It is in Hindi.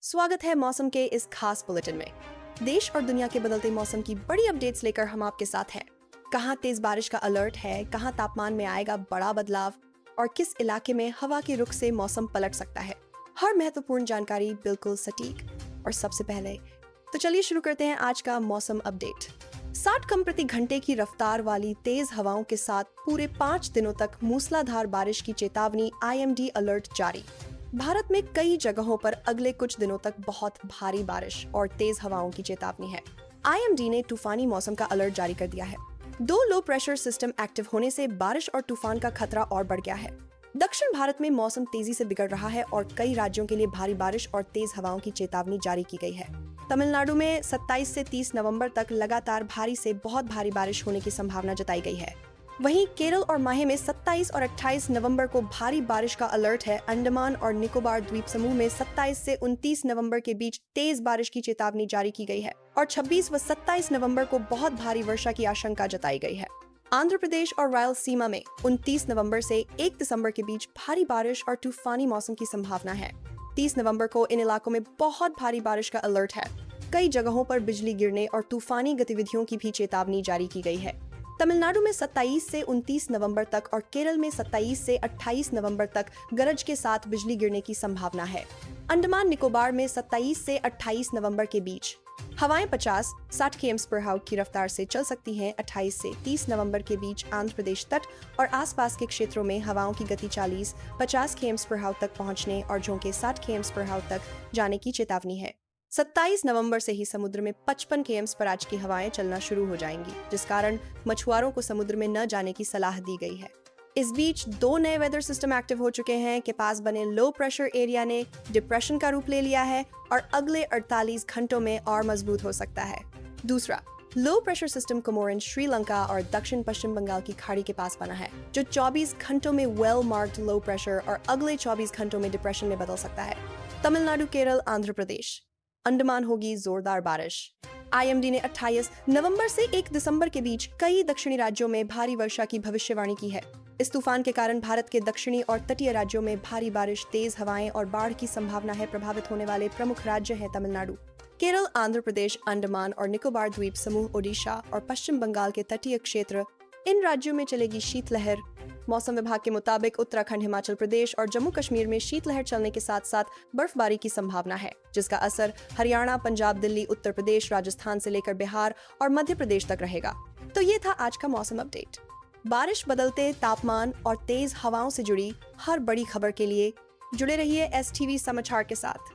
स्वागत है मौसम के इस खास बुलेटिन में। देश और दुनिया के बदलते मौसम की बड़ी अपडेट्स लेकर हम आपके साथ हैं। कहाँ तेज बारिश का अलर्ट है, कहाँ तापमान में आएगा बड़ा बदलाव और किस इलाके में हवा के रुख से मौसम पलट सकता है। हर महत्वपूर्ण जानकारी बिल्कुल सटीक। और सबसे पहले तो चलिए शुरू करते हैं आज का मौसम अपडेट। 60 किमी प्रति घंटे की रफ्तार वाली तेज हवाओं के साथ पूरे 5 दिनों तक मूसलाधार बारिश की चेतावनी IMD अलर्ट जारी। भारत में कई जगहों पर अगले कुछ दिनों तक बहुत भारी बारिश और तेज हवाओं की चेतावनी है। IMD ने तूफानी मौसम का अलर्ट जारी कर दिया है। 2 लो प्रेशर सिस्टम एक्टिव होने से बारिश और तूफान का खतरा और बढ़ गया है। दक्षिण भारत में मौसम तेजी से बिगड़ रहा है और कई राज्यों के लिए भारी बारिश और तेज हवाओं की चेतावनी जारी की गई है। तमिलनाडु में 27 से 30 नवंबर तक लगातार भारी से बहुत भारी बारिश होने की संभावना जताई गई है। वहीं केरल और माहे में 27 और 28 नवंबर को भारी बारिश का अलर्ट है। अंडमान और निकोबार द्वीप समूह में 27 से 29 नवंबर के बीच तेज बारिश की चेतावनी जारी की गई है और 26 व 27 नवंबर को बहुत भारी वर्षा की आशंका जताई गई है। आंध्र प्रदेश और रायलसीमा में 29 नवंबर से 1 दिसंबर के बीच भारी बारिश और तूफानी मौसम की संभावना है। 30 नवंबर को इन इलाकों में बहुत भारी बारिश का अलर्ट है। कई जगहों पर बिजली गिरने और तूफानी गतिविधियों की भी चेतावनी जारी की गई है। तमिलनाडु में 27 से 29 नवंबर तक और केरल में 27 से 28 नवंबर तक गरज के साथ बिजली गिरने की संभावना है। अंडमान निकोबार में 27 से 28 नवंबर के बीच हवाएं 50-60 km/h की रफ्तार से चल सकती हैं। 28 से 30 नवंबर के बीच आंध्र प्रदेश तट और आसपास के क्षेत्रों में हवाओं की गति 40-50 km/h तक पहुंचने और झोंके 60 km/h तक जाने की चेतावनी है। 27 नवंबर से ही समुद्र में 55 km/h की हवाएं चलना शुरू हो जाएंगी, जिस कारण मछुआरों को समुद्र में न जाने की सलाह दी गई है। इस बीच 2 नए वेदर सिस्टम एक्टिव हो चुके हैं। के पास बने लो प्रेशर एरिया ने डिप्रेशन का रूप ले लिया है और अगले 48 घंटों में और मजबूत हो सकता है। दूसरा low pressure system Comorin Sri Lanka और दक्षिण पश्चिम बंगाल की खाड़ी के पास बना है, जो 24 घंटों में वेल मार्क्ड लो प्रेशर और अगले 24 घंटों में डिप्रेशन में बदल सकता है। तमिलनाडु, केरल, आंध्र प्रदेश, अंडमान होगी जोरदार बारिश। IMD ने 28 नवंबर से 1 दिसंबर के बीच कई दक्षिणी राज्यों में भारी वर्षा की भविष्यवाणी की है। इस तूफान के कारण भारत के दक्षिणी और तटीय राज्यों में भारी बारिश, तेज हवाएं और बाढ़ की संभावना है। प्रभावित होने वाले प्रमुख राज्य हैं तमिलनाडु, केरल, आंध्र प्रदेश, अंडमान और निकोबार द्वीप समूह, ओडिशा और पश्चिम बंगाल के तटीय क्षेत्र। इन राज्यों में चलेगी शीतलहर। मौसम विभाग के मुताबिक उत्तराखंड, हिमाचल प्रदेश और जम्मू कश्मीर में शीतलहर चलने के साथ साथ बर्फबारी की संभावना है, जिसका असर हरियाणा, पंजाब, दिल्ली, उत्तर प्रदेश, राजस्थान से लेकर बिहार और मध्य प्रदेश तक रहेगा। तो ये था आज का मौसम अपडेट। बारिश, बदलते तापमान और तेज हवाओं से जुड़ी हर बड़ी खबर के लिए जुड़े रहिए STV समाचार के साथ।